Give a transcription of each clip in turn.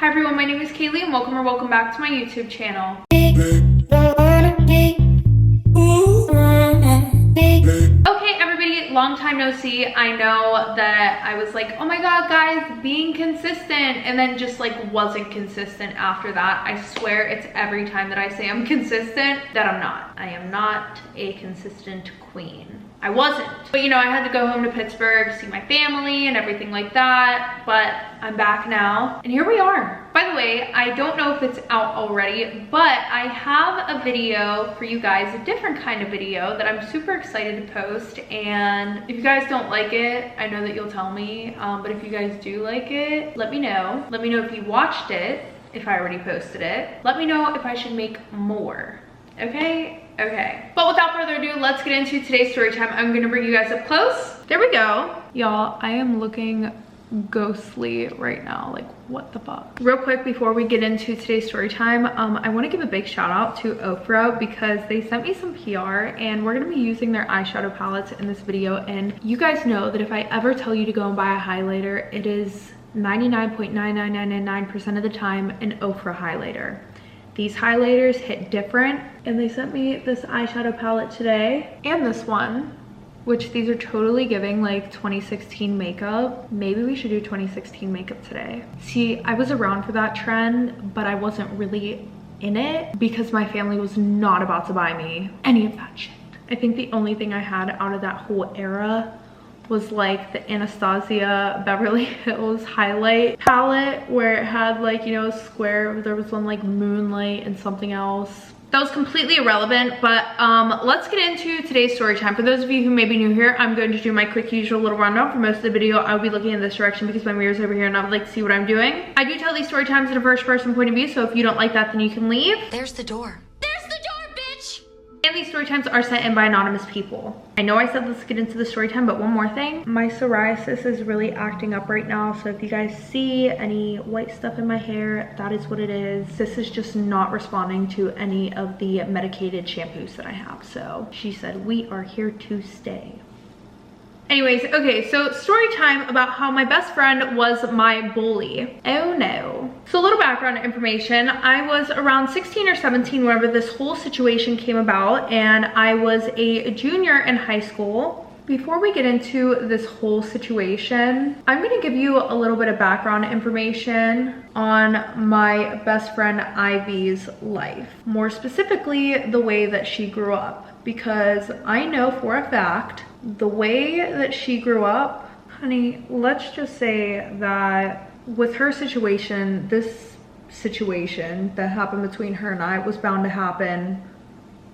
everyone, my name is Kaylie and welcome back to my YouTube channel. Okay everybody, long time no see. I know that I was like, oh my god guys, being consistent, and then just like wasn't consistent after that. I swear it's every time that I say I'm consistent that I'm not. I am not a consistent queen. I wasn't. But you know, I had to go home to Pittsburgh, see my family and everything like that, but I'm back now and here we are. By the way, I don't know if it's out already, but I have a video for you guys, a different kind of video that I'm super excited to post. And if you guys don't like it, I know that you'll tell me, but if you guys do like it, let me know. Let me know if you watched it, if I already posted it. Let me know if I should make more, okay? Okay, but without further ado, let's get into today's story time. I'm gonna bring you guys up close. There we go. Y'all, I am looking ghostly right now, like what the fuck. Real quick before we get into today's story time, I want to give a big shout out to Ofra because they sent me some PR and we're going to be using their eyeshadow palettes in this video. And you guys know that if I ever tell you to go and buy a highlighter, it is 99.99999% of the time an Ofra highlighter. These highlighters hit different, and they sent me this eyeshadow palette today and this one, which these are totally giving like 2016 makeup. Maybe we should do 2016 makeup today. See, I was around for that trend, but I wasn't really in it because my family was not about to buy me any of that shit. I think the only thing I had out of that whole era was like the Anastasia Beverly Hills highlight palette where it had like, you know, a square. There was one like Moonlight and something else. That was completely irrelevant, but let's get into today's story time. For those of you who may be new here, I'm going to do my quick usual little rundown. For most of the video, I'll be looking in this direction because my mirror's over here and I would like to see what I'm doing. I do tell these story times in a first person point of view, so if you don't like that, then you can leave. There's the door. And these story times are sent in by anonymous people. I know I said let's get into the story time, but one more thing. My psoriasis is really acting up right now, so if you guys see any white stuff in my hair, that is what it is. This is just not responding to any of the medicated shampoos that I have. So she said we are here to stay. Anyways, okay, so story time about how my best friend was my bully. Oh no. So a little background information. I was around 16 or 17 whenever this whole situation came about, and I was a junior in high school. Before we get into this whole situation, I'm gonna give you a little bit of background information on my best friend Ivy's life. More specifically, the way that she grew up. Because I know for a fact, the way that she grew up, honey, let's just say that with her situation, this situation that happened between her and I was bound to happen,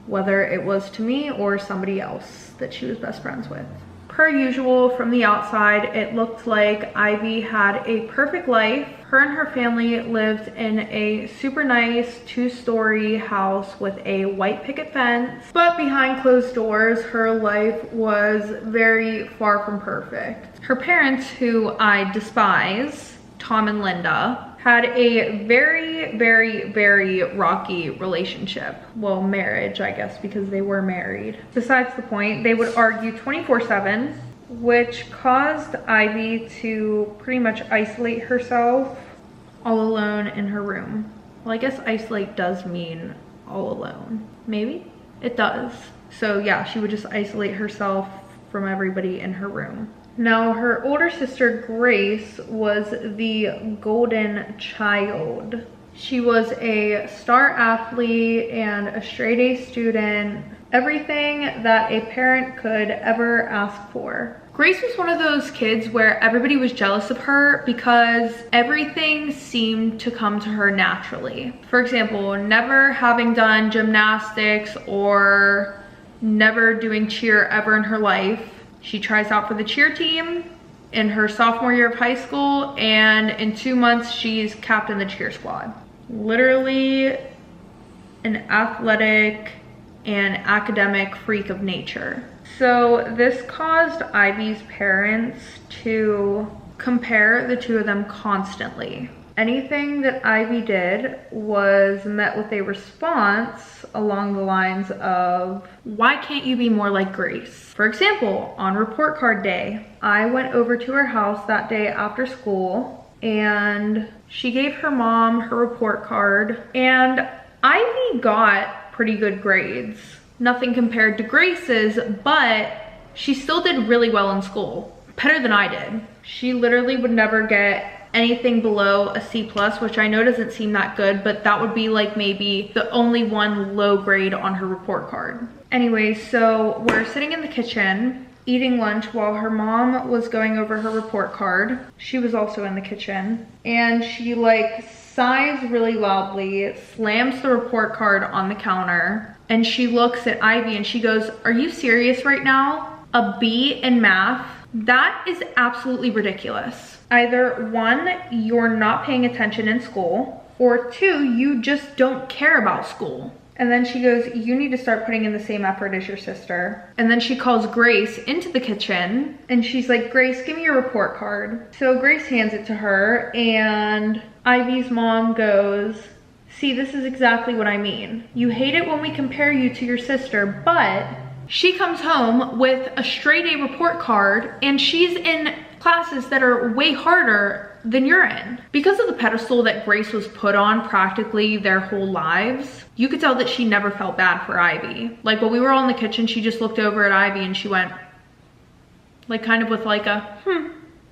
whether it was to me or somebody else that she was best friends with. Per usual, from the outside, it looked like Ivy had a perfect life. Her and her family lived in a super nice 2-story house with a white picket fence. But behind closed doors, her life was very far from perfect. Her parents, who I despise, Tom and Linda, had a very rocky relationship. Well, marriage, I guess, because they were married. Besides the point, they would argue 24/7, which caused Ivy to pretty much isolate herself all alone in her room. Well, I guess isolate does mean all alone. Maybe? It does. So yeah, she would just isolate herself from everybody in her room. Now, her older sister, Grace, was the golden child. She was a star athlete and a straight A student, everything that a parent could ever ask for. Grace was one of those kids where everybody was jealous of her because everything seemed to come to her naturally. For example, never having done gymnastics or never doing cheer ever in her life. She tries out for the cheer team in her sophomore year of high school, and in 2 months, she's captain the cheer squad. Literally an athletic and academic freak of nature. So this caused Ivy's parents to compare the two of them constantly. Anything that Ivy did was met with a response along the lines of, why can't you be more like Grace? For example, on report card day, I went over to her house that day after school and She gave her mom her report card, and Ivy got pretty good grades. Nothing compared to Grace's, but she still did really well in school. Better than I did. She literally would never get anything below a C+, which I know doesn't seem that good, but that would be like maybe the only one low grade on her report card. Anyway, so we're sitting in the kitchen eating lunch while her mom was going over her report card. She was also in the kitchen, and she like sighs really loudly, slams the report card on the counter, and she looks at Ivy and she goes, "Are you serious right now? A B in math? That is absolutely ridiculous. Either one, you're not paying attention in school, or two, you just don't care about school." And then she goes, "You need to start putting in the same effort as your sister." And then she calls Grace into the kitchen and she's like, "Grace, give me your report card." So Grace hands it to her, and Ivy's mom goes, "See, this is exactly what I mean. You hate it when we compare you to your sister, but she comes home with a straight A report card and she's in classes that are way harder than you're in." Because of the pedestal that Grace was put on practically their whole lives, you could tell that she never felt bad for Ivy. Like when we were all in the kitchen, she just looked over at Ivy and she went like kind of with like a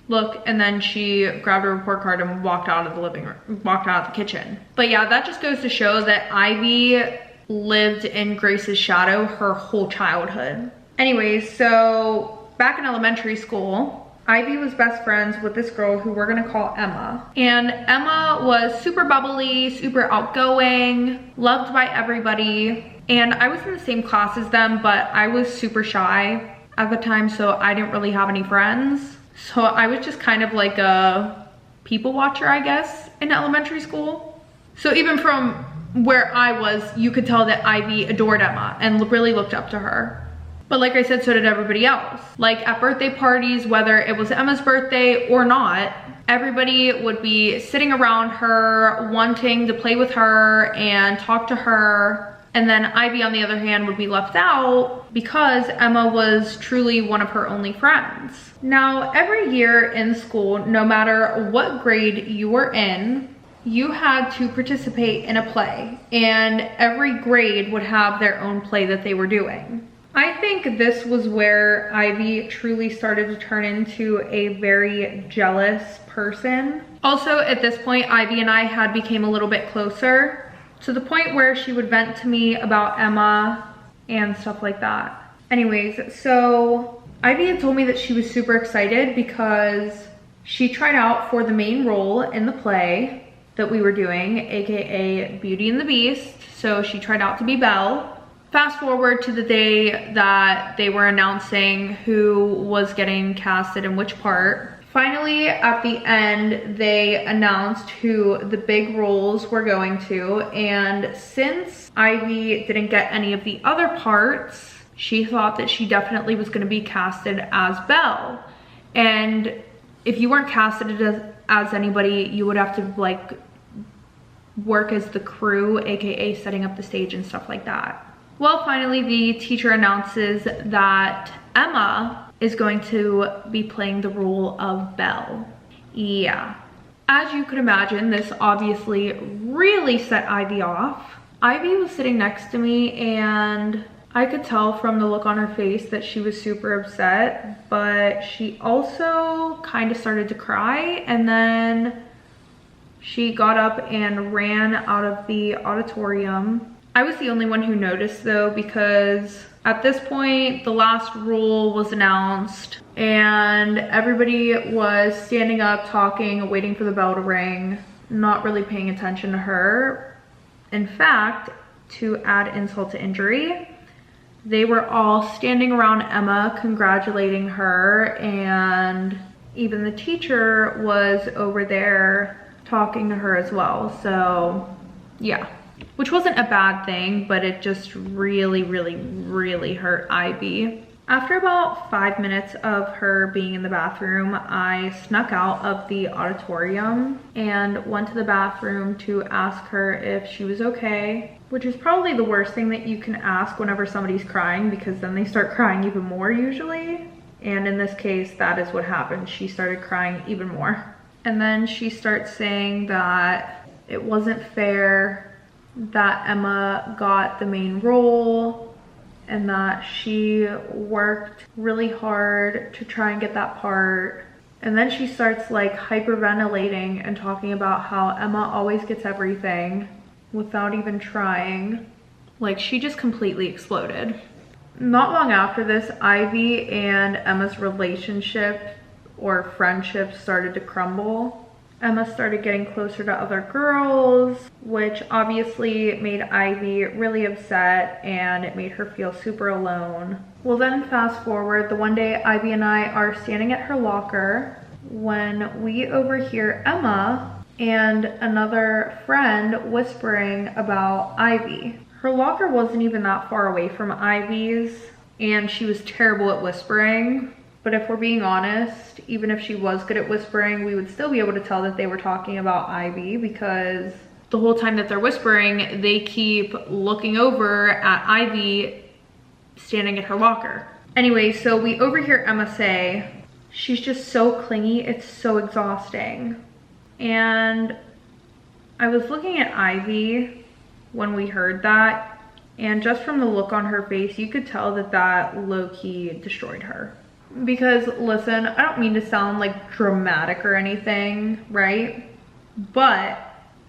look, and then she grabbed her report card and walked out of the living room, walked out of the kitchen. But yeah, that just goes to show that Ivy lived in Grace's shadow her whole childhood. Anyways, so back in elementary school, Ivy was best friends with this girl who we're gonna call Emma. And Emma was super bubbly, super outgoing, loved by everybody. And I was in the same class as them, but I was super shy at the time, so I didn't really have any friends. So I was just kind of like a people watcher, I guess, in elementary school. So even from where I was, you could tell that Ivy adored Emma and really looked up to her. But like I said, so did everybody else. Like at birthday parties, whether it was Emma's birthday or not, everybody would be sitting around her, wanting to play with her and talk to her. And then Ivy, on the other hand, would be left out because Emma was truly one of her only friends. Now, every year in school, no matter what grade you were in, you had to participate in a play, and every grade would have their own play that they were doing. I think this was where Ivy truly started to turn into a very jealous person. Also, at this point, Ivy and I had became a little bit closer, to the point where she would vent to me about Emma and stuff like that. Anyways, so Ivy had told me that she was super excited because she tried out for the main role in the play that we were doing, aka Beauty and the Beast. So she tried out to be Belle. Fast forward to the day that they were announcing who was getting casted in which part. Finally, at the end, they announced who the big roles were going to, and since Ivy didn't get any of the other parts, she thought that she definitely was going to be casted as Belle. And if you weren't casted as anybody, you would have to like work as the crew, aka setting up the stage and stuff like that. Well, finally, the teacher announces that Emma is going to be playing the role of Belle. Yeah. As you could imagine, this obviously really set Ivy off. Ivy was sitting next to me, and I could tell from the look on her face that she was super upset, but she also kind of started to cry, and then she got up and ran out of the auditorium. I was the only one who noticed though, because at this point, the last rule was announced and everybody was standing up, talking, waiting for the bell to ring, not really paying attention to her. In fact, to add insult to injury, they were all standing around Emma, congratulating her, and even the teacher was over there talking to her as well. So yeah. Which wasn't a bad thing, but it just really, really, really hurt Ivy. After about 5 minutes of her being in the bathroom, I snuck out of the auditorium and went to the bathroom to ask her if she was okay, which is probably the worst thing that you can ask whenever somebody's crying, because then they start crying even more usually. And in this case, that is what happened. She started crying even more. And then she starts saying that it wasn't fair that Emma got the main role and that she worked really hard to try and get that part. And then she starts like hyperventilating and talking about how Emma always gets everything without even trying. Like, she just completely exploded. Not long after this, Ivy and Emma's relationship or friendship started to crumble. Emma started getting closer to other girls, which obviously made Ivy really upset and it made her feel super alone. Well, then fast forward, the one day Ivy and I are standing at her locker when we overhear Emma and another friend whispering about Ivy. Her locker wasn't even that far away from Ivy's and she was terrible at whispering. But if we're being honest, even if she was good at whispering, we would still be able to tell that they were talking about Ivy because the whole time that they're whispering, they keep looking over at Ivy standing at her locker. Anyway, so we overhear Emma say, "She's just so clingy, it's so exhausting." And I was looking at Ivy when we heard that, and just from the look on her face, you could tell that that low-key destroyed her. Because listen, I don't mean to sound like dramatic or anything, right? But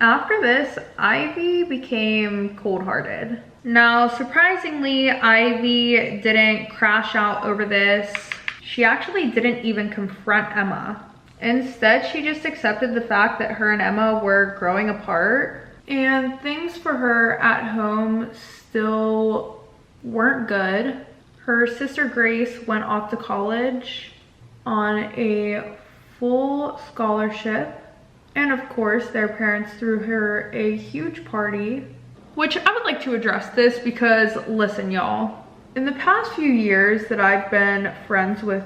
after this, Ivy became cold-hearted. Now, surprisingly, Ivy didn't crash out over this. She actually didn't even confront Emma. Instead, she just accepted the fact that her and Emma were growing apart, and things for her at home still weren't good. Her sister Grace went off to college on a full scholarship. And of course, their parents threw her a huge party, which I would like to address this because listen, y'all, in the past few years that I've been friends with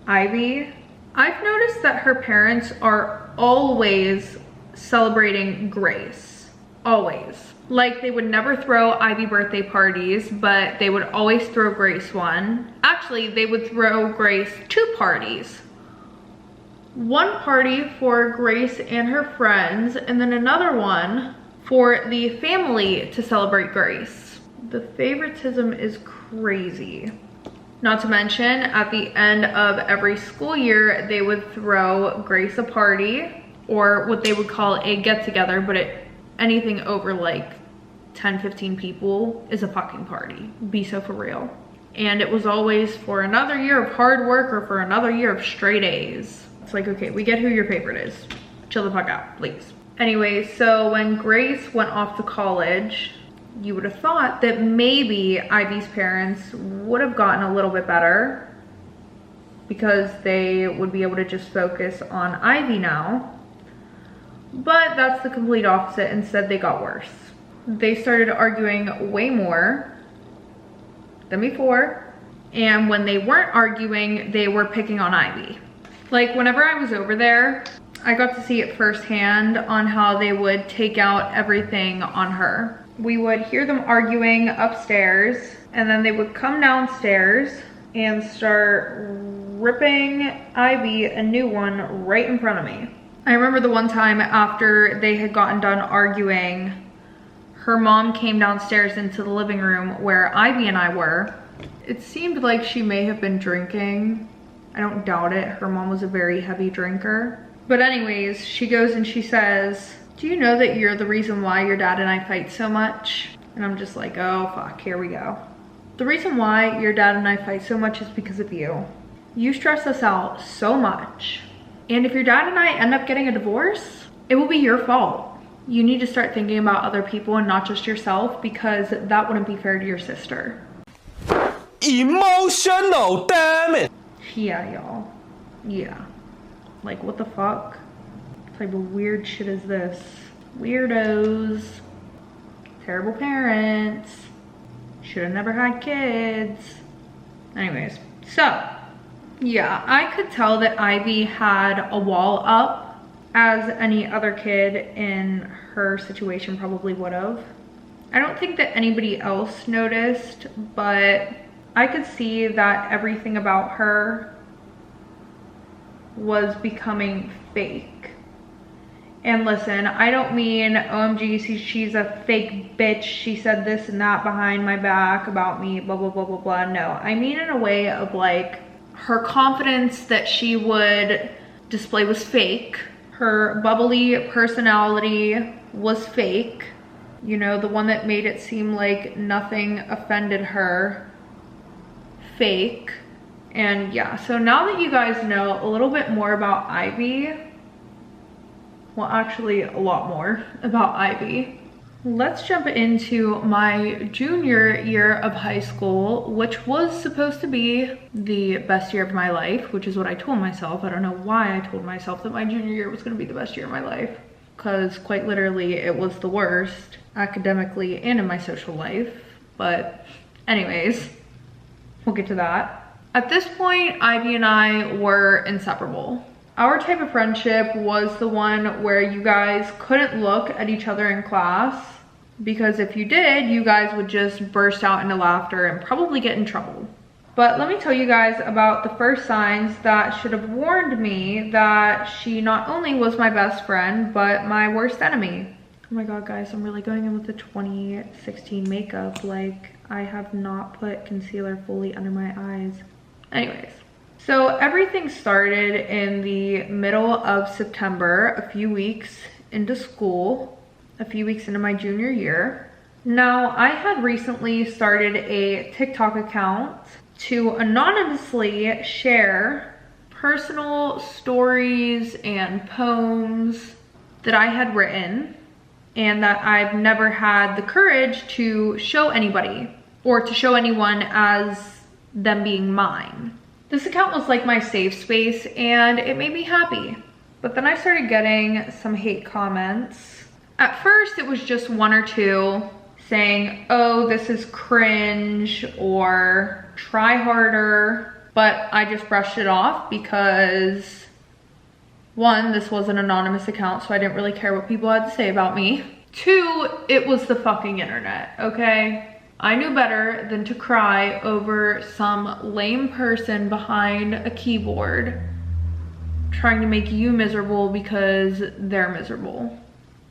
Ivy, I've noticed that her parents are always celebrating Grace, always. Like, they would never throw Ivy birthday parties, but they would always throw Grace one. Actually, they would throw Grace 2 parties. One party for Grace and her friends, and then another one for the family to celebrate Grace. The favoritism is crazy. Not to mention, at the end of every school year, they would throw Grace a party, or what they would call a get-together, but anything over like 10-15 people is a fucking party. Be so for real. And it was always for another year of hard work or for another year of straight A's. It's like, okay, we get who your favorite is. Chill the fuck out, please. Anyway, so when Grace went off to college, you would have thought that maybe Ivy's parents would have gotten a little bit better because they would be able to just focus on Ivy now. But that's the complete opposite. Instead, they got worse. They started arguing way more than before. And when they weren't arguing, they were picking on Ivy. Like, whenever I was over there, I got to see it firsthand on how they would take out everything on her. We would hear them arguing upstairs, and then they would come downstairs and start ripping Ivy a new one right in front of me. I remember the one time after they had gotten done arguing, her mom came downstairs into the living room where Ivy and I were. It seemed like she may have been drinking. I don't doubt it. Her mom was a very heavy drinker. But anyways, she goes and she says, "Do you know that you're the reason why your dad and I fight so much?" And I'm just like, oh fuck, here we go. "The reason why your dad and I fight so much is because of you. You stress us out so much. And if your dad and I end up getting a divorce, it will be your fault. You need to start thinking about other people and not just yourself, because that wouldn't be fair to your sister." Emotional, damn it! Yeah, y'all. Yeah. Like, what the fuck? What type of weird shit is this? Weirdos. Terrible parents. Should have never had kids. Anyways, so yeah, I could tell that Ivy had a wall up, as any other kid in her situation probably would have. I don't think that anybody else noticed, but I could see that everything about her was becoming fake. And listen, I don't mean, OMG, she's a fake bitch, she said this and that behind my back about me, blah, blah, blah, blah, blah. No, I mean in a way of like, her confidence that she would display was fake. Her bubbly personality was fake. You know, the one that made it seem like nothing offended her, fake. And yeah, so now that you guys know a little bit more about Ivy, well, actually a lot more about Ivy, let's jump into my junior year of high school, which was supposed to be the best year of my life, which is what I told myself. I don't know why I told myself that my junior year was going to be the best year of my life, because quite literally it was the worst academically and in my social life. But anyways, we'll get to that. At this point, Ivy and I were inseparable. Our type of friendship was the one where you guys couldn't look at each other in class, because if you did, you guys would just burst out into laughter and probably get in trouble. But let me tell you guys about the first signs that should have warned me that she not only was my best friend, but my worst enemy. Oh my god, guys, I'm really going in with the 2016 makeup. Like, I have not put concealer fully under my eyes. Anyways. So everything started in the middle of September, a few weeks into school, a few weeks into my junior year. Now, I had recently started a TikTok account to anonymously share personal stories and poems that I had written and that I've never had the courage to show anybody or to show anyone as them being mine. This account was like my safe space and it made me happy. But then I started getting some hate comments. At first it was just one or two saying, oh, this is cringe or try harder. But I just brushed it off because one, this was an anonymous account, so I didn't really care what people had to say about me. Two, it was the fucking internet, okay? I knew better than to cry over some lame person behind a keyboard trying to make you miserable because they're miserable.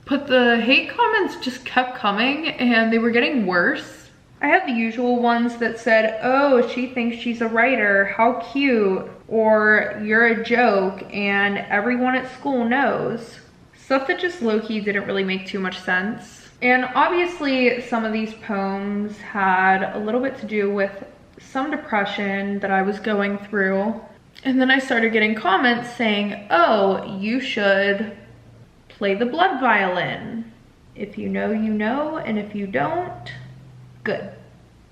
But the hate comments just kept coming and they were getting worse. I had the usual ones that said, oh, she thinks she's a writer, how cute, or you're a joke and everyone at school knows. Stuff that just low-key didn't really make too much sense. And obviously some of these poems had a little bit to do with some depression that I was going through. And then I started getting comments saying, oh, you should play the blood violin. If you know, you know, and if you don't, good.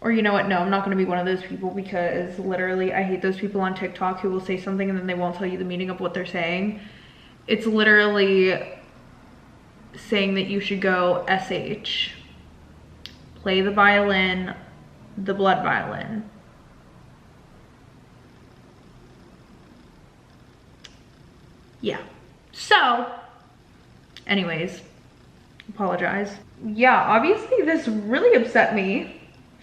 Or you know what, no, I'm not gonna be one of those people because literally I hate those people on TikTok who will say something and then they won't tell you the meaning of what they're saying. It's literally saying that you should go SH, play the violin, the blood violin. Yeah, so anyways, apologize. Yeah, obviously this really upset me.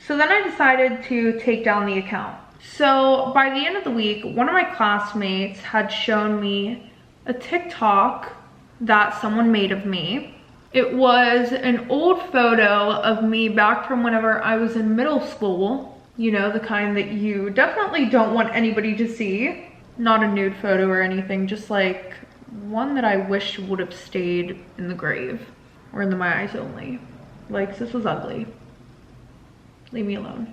So then I decided to take down the account. So by the end of the week, one of my classmates had shown me a TikTok that someone made of me. It was an old photo of me back from whenever I was in middle school. You know, the kind that you definitely don't want anybody to see. Not a nude photo or anything, just like one that I wish would have stayed in the grave or in the my eyes only. Like, this was ugly. Leave me alone.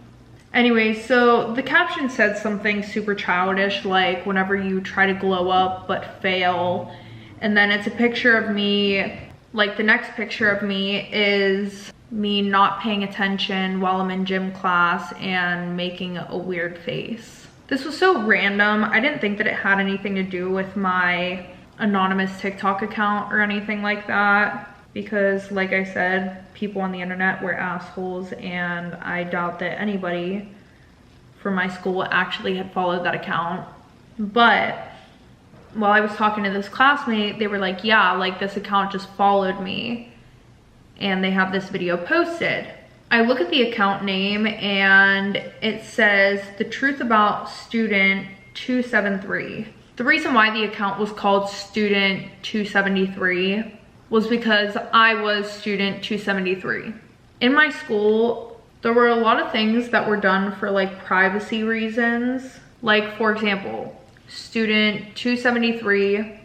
Anyway, so the caption said something super childish, like whenever you try to glow up but fail. And then it's a picture of me, like the next picture of me is me not paying attention while I'm in gym class and making a weird face. This was so random. I didn't think that it had anything to do with my anonymous TikTok account or anything like that. Because like I said, people on the internet were assholes and I doubt that anybody from my school actually had followed that account. But while I was talking to this classmate, they were like, yeah, like this account just followed me and they have this video posted. I look at the account name and it says the truth about student 273. The reason why the account was called Student 273 was because I was Student 273. In my school, there were a lot of things that were done for like privacy reasons. Like, for example, Student 273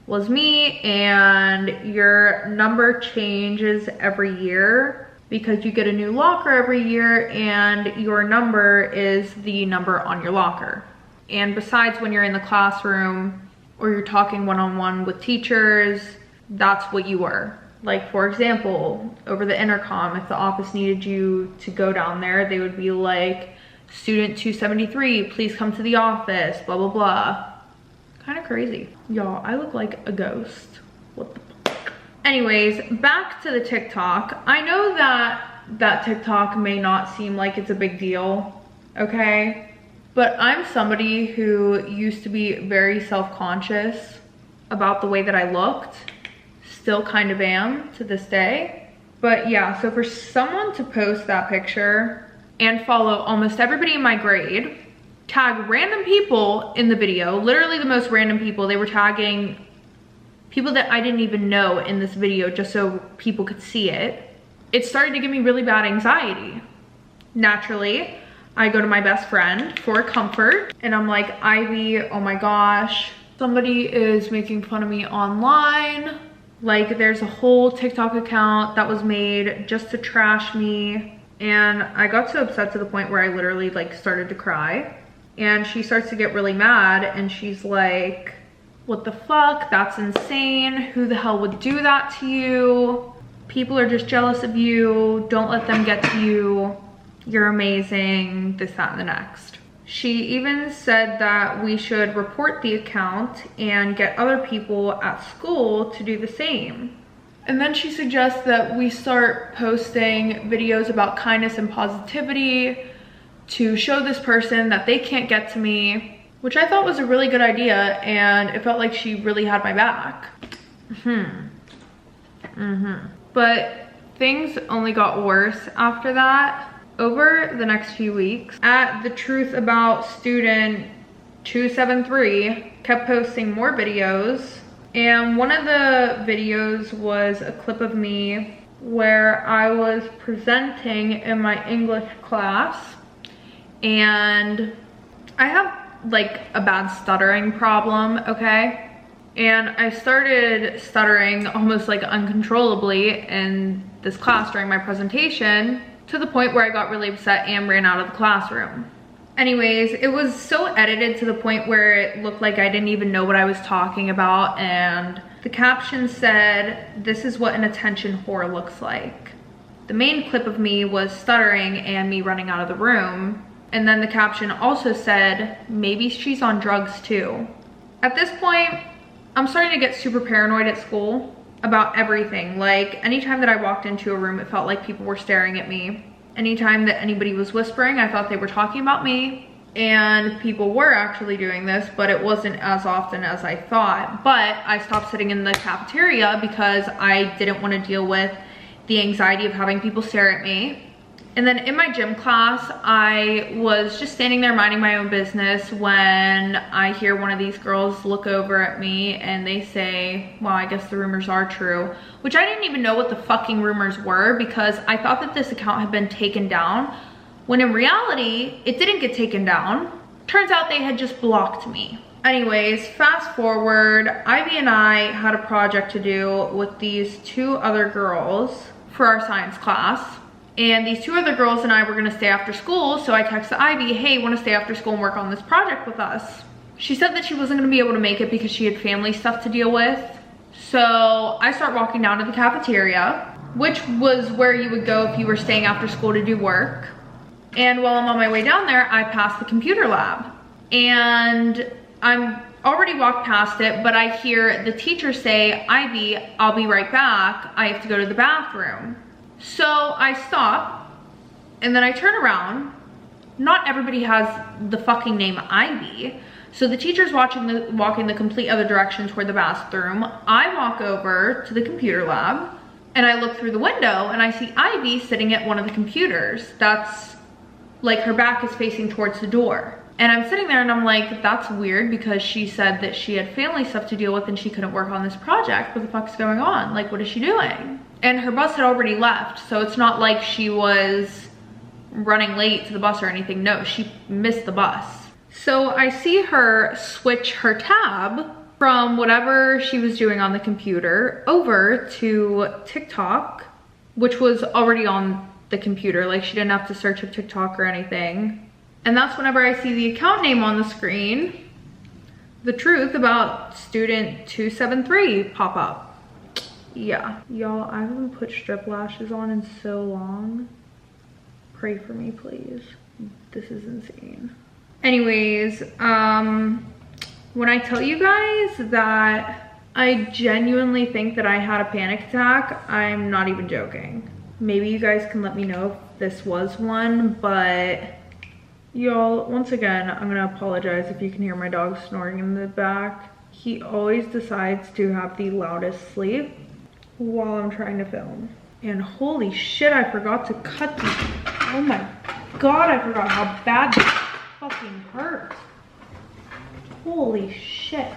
was me, and your number changes every year because you get a new locker every year, and your number is the number on your locker. And besides, when you're in the classroom or you're talking one-on-one with teachers, that's what you were. Like, for example, over the intercom, if the office needed you to go down there, they would be like, Student 273, please come to the office, blah, blah, blah. Kind of crazy. Y'all, I look like a ghost. What the fuck? Anyways, back to the TikTok. I know that TikTok may not seem like it's a big deal, okay? But I'm somebody who used to be very self-conscious about the way that I looked. Still kind of am to this day. But yeah, so for someone to post that picture and follow almost everybody in my grade, tag random people in the video, literally the most random people. They were tagging people that I didn't even know in this video just so people could see it. It started to give me really bad anxiety. Naturally, I go to my best friend for comfort, and I'm like, Ivy, oh my gosh, somebody is making fun of me online. Like, there's a whole TikTok account that was made just to trash me. And I got so upset to the point where I literally like started to cry. And she starts to get really mad, and she's like, what the fuck? That's insane. Who the hell would do that to you? People are just jealous of you. Don't let them get to you. You're amazing, this, that, and the next. She even said that we should report the account and get other people at school to do the same. And then she suggests that we start posting videos about kindness and positivity to show this person that they can't get to me, which I thought was a really good idea, and it felt like she really had my back. But things only got worse after that. Over the next few weeks, at The Truth About Student 273 kept posting more videos, and one of the videos was a clip of me where I was presenting in my English class, and I have like a bad stuttering problem, okay? And I started stuttering almost like uncontrollably in this class during my presentation, to the point where I got really upset and ran out of the classroom. Anyways, it was so edited to the point where it looked like I didn't even know what I was talking about, and the caption said, "This is what an attention whore looks like." The main clip of me was stuttering and me running out of the room, and then the caption also said, "Maybe she's on drugs too." At this point, I'm starting to get super paranoid at school about everything. Like, anytime that I walked into a room, it felt like people were staring at me. Anytime that anybody was whispering, I thought they were talking about me. And people were actually doing this, but it wasn't as often as I thought. But I stopped sitting in the cafeteria because I didn't want to deal with the anxiety of having people stare at me. And then in my gym class, I was just standing there minding my own business when I hear one of these girls look over at me and they say, "Well, I guess the rumors are true," which I didn't even know what the fucking rumors were, because I thought that this account had been taken down, when in reality, it didn't get taken down. Turns out they had just blocked me. Anyways, fast forward, Ivy and I had a project to do with these two other girls for our science class. And these two other girls and I were gonna stay after school, so I texted Ivy, "Hey, wanna stay after school and work on this project with us?" She said that she wasn't gonna be able to make it because she had family stuff to deal with. So I start walking down to the cafeteria, which was where you would go if you were staying after school to do work. And while I'm on my way down there, I pass the computer lab. And I'm already walked past it, but I hear the teacher say, "Ivy, I'll be right back. I have to go to the bathroom." So I stop, and then I turn around. Not everybody has the fucking name Ivy. So the teacher's walking the complete other direction toward the bathroom. I walk over to the computer lab, and I look through the window, and I see Ivy sitting at one of the computers. That's like, her back is facing towards the door. And I'm sitting there and I'm like, that's weird because she said that she had family stuff to deal with and she couldn't work on this project. What the fuck's going on? Like, what is she doing? And her bus had already left, so it's not like she was running late to the bus or anything. No, she missed the bus. So I see her switch her tab from whatever she was doing on the computer over to TikTok, which was already on the computer. Like, she didn't have to search up TikTok or anything. And that's whenever I see the account name on the screen, the truth about student 273 pop up. Yeah, y'all, I haven't put strip lashes on in so long. Pray for me, please. This is insane. Anyways, when I tell you guys that I genuinely think that I had a panic attack, I'm not even joking. Maybe you guys can let me know if this was one, but y'all, once again, I'm gonna apologize if you can hear my dog snoring in the back. He always decides to have the loudest sleep while I'm trying to film. And holy shit, I forgot to cut these. Oh my god, I forgot how bad this fucking hurt. Holy shit.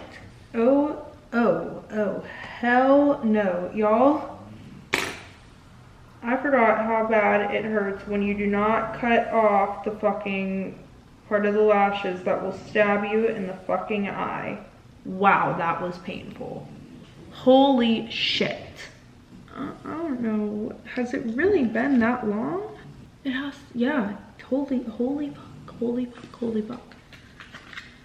Oh, hell no, y'all. I forgot how bad it hurts when you do not cut off the fucking part of the lashes that will stab you in the fucking eye. Wow, that was painful. Holy shit. I don't know, has it really been that long? It has, yeah, holy fuck.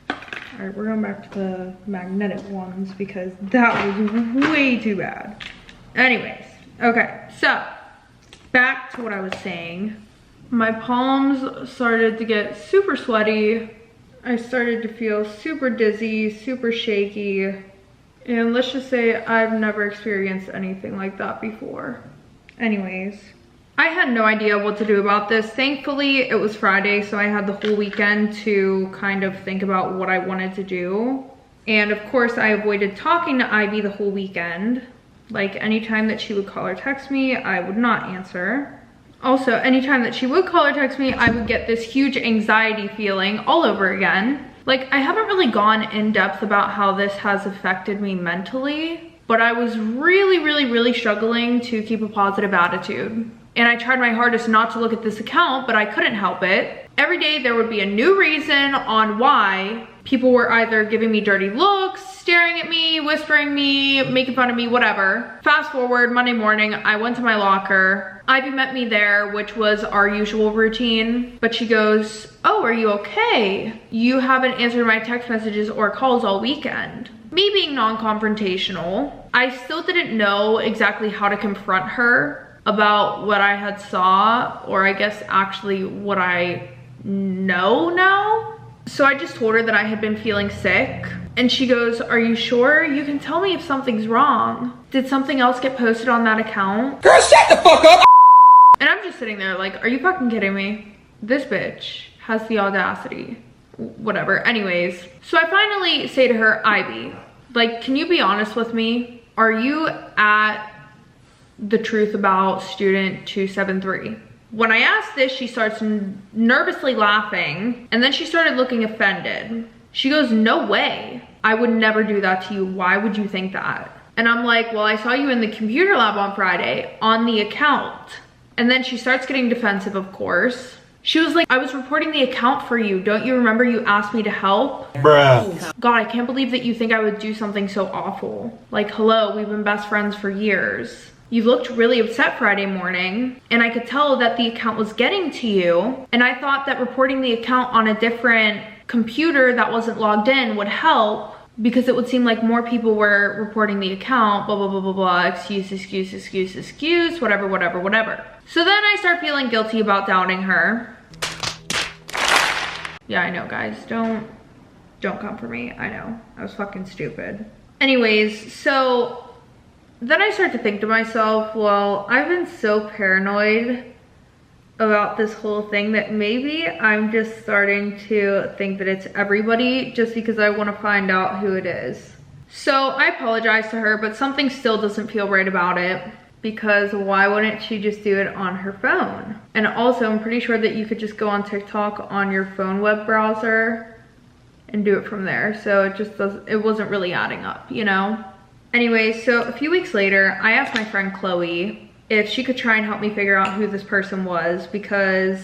All right, we're going back to the magnetic ones because that was way too bad. Anyways, okay, so back to what I was saying. My palms started to get super sweaty. I started to feel super dizzy, super shaky. And let's just say I've never experienced anything like that before. Anyways, I had no idea what to do about this. Thankfully, it was Friday, so I had the whole weekend to kind of think about what I wanted to do. And of course, I avoided talking to Ivy the whole weekend. Like, anytime that she would call or text me, I would not answer. Also, anytime that she would call or text me, I would get this huge anxiety feeling all over again. Like, I haven't really gone in depth about how this has affected me mentally, but I was really struggling to keep a positive attitude. And I tried my hardest not to look at this account, but I couldn't help it. Every day there would be a new reason on why people were either giving me dirty looks, staring at me, whispering me, making fun of me, whatever. Fast forward, Monday morning, I went to my locker. Ivy met me there, which was our usual routine, but she goes, "Oh, are you okay? You haven't answered my text messages or calls all weekend." Me being non-confrontational, I still didn't know exactly how to confront her about what I had saw, or I guess actually what I know now. So I just told her that I had been feeling sick, and she goes, "Are you sure? You can tell me if something's wrong. Did something else get posted on that account?" Girl, shut the fuck up! And I'm just sitting there like, are you fucking kidding me? This bitch has the audacity. Whatever, anyways. So I finally say to her, "Ivy, like, can you be honest with me? Are you at the truth about student 273? When I asked this, she starts nervously laughing, and then she started looking offended. She goes, "No way. I would never do that to you. Why would you think that?" And I'm like, "Well, I saw you in the computer lab on Friday on the account." And then she starts getting defensive, of course. She was like, "I was reporting the account for you. Don't you remember you asked me to help?" Bruh. God, I can't believe that you think I would do something so awful. Like, hello, we've been best friends for years. You looked really upset Friday morning, and I could tell that the account was getting to you, and I thought that reporting the account on a different computer that wasn't logged in would help, because it would seem like more people were reporting the account, blah, blah, blah, blah, blah, excuse, whatever. So then I start feeling guilty about doubting her. Yeah, I know, guys, don't come for me. I know, I was fucking stupid. Anyways, so then I start to think to myself, well, I've been so paranoid about this whole thing that maybe I'm just starting to think that it's everybody just because I want to find out who it is. So I apologize to her, but something still doesn't feel right about it, because why wouldn't she just do it on her phone? And also, I'm pretty sure that you could just go on TikTok on your phone web browser and do it from there. So it wasn't really adding up, you know? Anyway, so a few weeks later, I asked my friend Chloe if she could try and help me figure out who this person was, because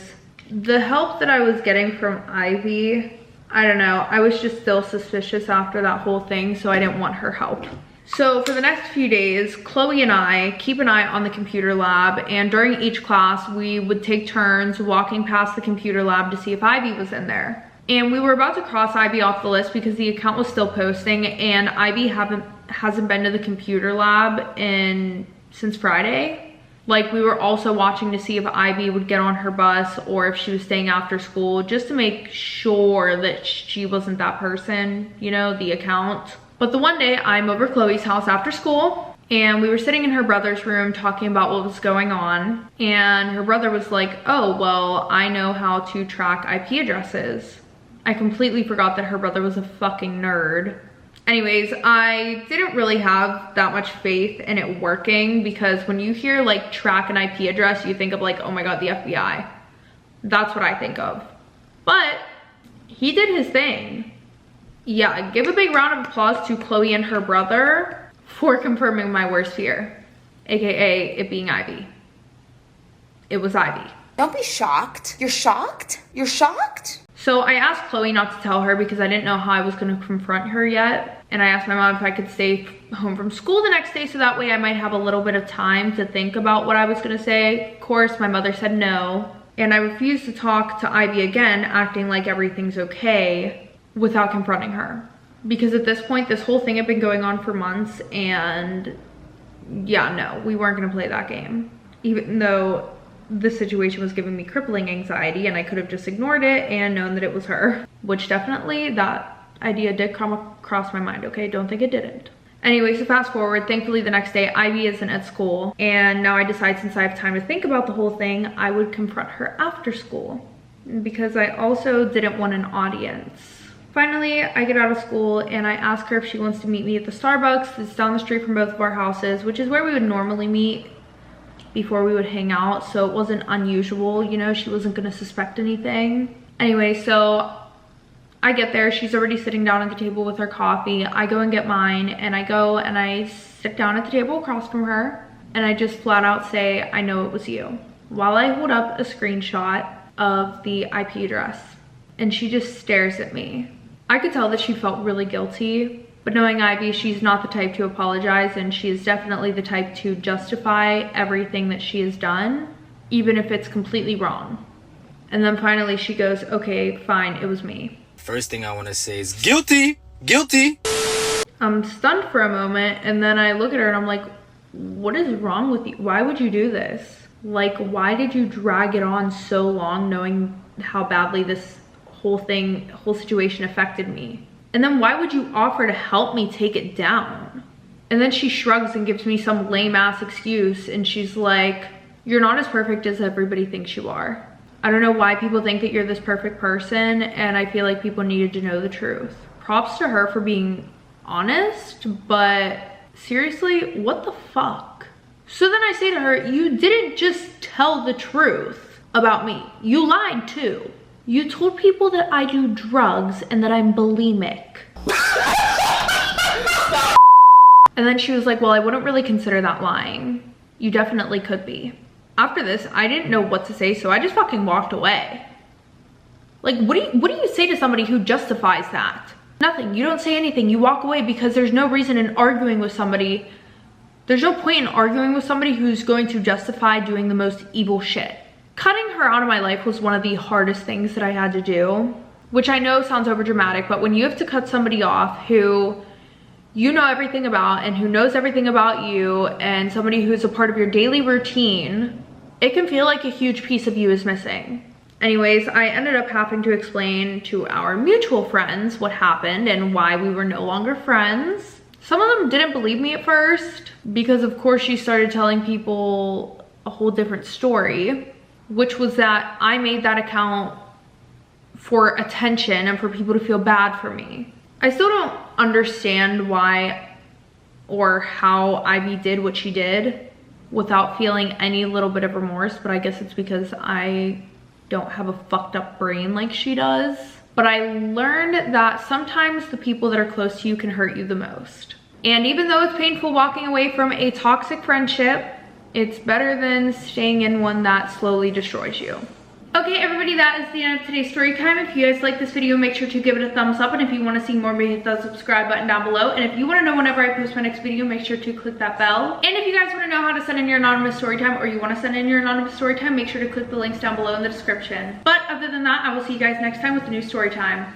the help that I was getting from Ivy, I don't know, I was just still suspicious after that whole thing, so I didn't want her help. So for the next few days, Chloe and I keep an eye on the computer lab, and during each class, we would take turns walking past the computer lab to see if Ivy was in there. And we were about to cross Ivy off the list because the account was still posting, and Ivy hasn't been to the computer lab since Friday. Like, we were also watching to see if Ivy would get on her bus or if she was staying after school, just to make sure that she wasn't that person, you know, the account. But the one day I'm over Chloe's house after school, and we were sitting in her brother's room talking about what was going on, and her brother was like, oh, well, I know how to track IP addresses. I completely forgot that her brother was a fucking nerd. Anyways, I didn't really have that much faith in it working, because when you hear like track an IP address, you think of like, oh my god, the FBI. That's what I think of. But he did his thing. Yeah, give a big round of applause to Chloe and her brother for confirming my worst fear, aka it being Ivy. It was Ivy. Don't be shocked. You're shocked? You're shocked? So I asked Chloe not to tell her because I didn't know how I was going to confront her yet. And I asked my mom if I could stay home from school the next day so that way I might have a little bit of time to think about what I was going to say. Of course, my mother said no. And I refused to talk to Ivy again, acting like everything's okay without confronting her. Because at this point, this whole thing had been going on for months, and yeah, no, we weren't going to play that game. Even though the situation was giving me crippling anxiety and I could have just ignored it and known that it was her, which definitely that idea did come across my mind, okay? Don't think it didn't. Anyway, so fast forward, thankfully the next day Ivy isn't at school, and now I decide, since I have time to think about the whole thing, I would confront her after school, because I also didn't want an audience. Finally, I get out of school and I ask her if she wants to meet me at the Starbucks that's down the street from both of our houses, which is where we would normally meet before we would hang out, so it wasn't unusual, you know, she wasn't gonna suspect anything. Anyway, so I get there, she's already sitting down at the table with her coffee. I go and get mine, and I go and I sit down at the table across from her, and I just flat out say, I know it was you, while I hold up a screenshot of the IP address. And she just stares at me. I could tell that she felt really guilty, but knowing Ivy, she's not the type to apologize, and she is definitely the type to justify everything that she has done, even if it's completely wrong. And then finally she goes, okay, fine, it was me. First thing I want to say is guilty, guilty. I'm stunned for a moment, and then I look at her and I'm like, what is wrong with you? Why would you do this? Like, why did you drag it on so long knowing how badly this whole situation affected me? And then why would you offer to help me take it down? And then she shrugs and gives me some lame ass excuse, and she's like, you're not as perfect as everybody thinks you are. I don't know why people think that you're this perfect person, and I feel like people needed to know the truth. Props to her for being honest, but seriously, what the fuck? So then I say to her, you didn't just tell the truth about me. You lied too. You told people that I do drugs and that I'm bulimic. And then she was like, well, I wouldn't really consider that lying. You definitely could be. After this, I didn't know what to say, so I just fucking walked away. Like, what do you say to somebody who justifies that? Nothing. You don't say anything. You walk away, because there's no reason in arguing with somebody. There's no point in arguing with somebody who's going to justify doing the most evil shit. Cutting her out of my life was one of the hardest things that I had to do, which I know sounds overdramatic, but when you have to cut somebody off who you know everything about and who knows everything about you, and somebody who's a part of your daily routine, it can feel like a huge piece of you is missing. Anyways, I ended up having to explain to our mutual friends what happened and why we were no longer friends. Some of them didn't believe me at first, because of course she started telling people a whole different story, which was that I made that account for attention and for people to feel bad for me. I still don't understand why or how Ivy did what she did, without feeling any little bit of remorse, but I guess it's because I don't have a fucked up brain like she does. But I learned that sometimes the people that are close to you can hurt you the most. And even though it's painful walking away from a toxic friendship, it's better than staying in one that slowly destroys you. Okay, everybody, that is the end of today's story time. If you guys like this video, make sure to give it a thumbs up. And if you want to see more, hit that subscribe button down below. And if you want to know whenever I post my next video, make sure to click that bell. And if you guys want to know how to send in your anonymous story time, or you want to send in your anonymous story time, make sure to click the links down below in the description. But other than that, I will see you guys next time with a new story time.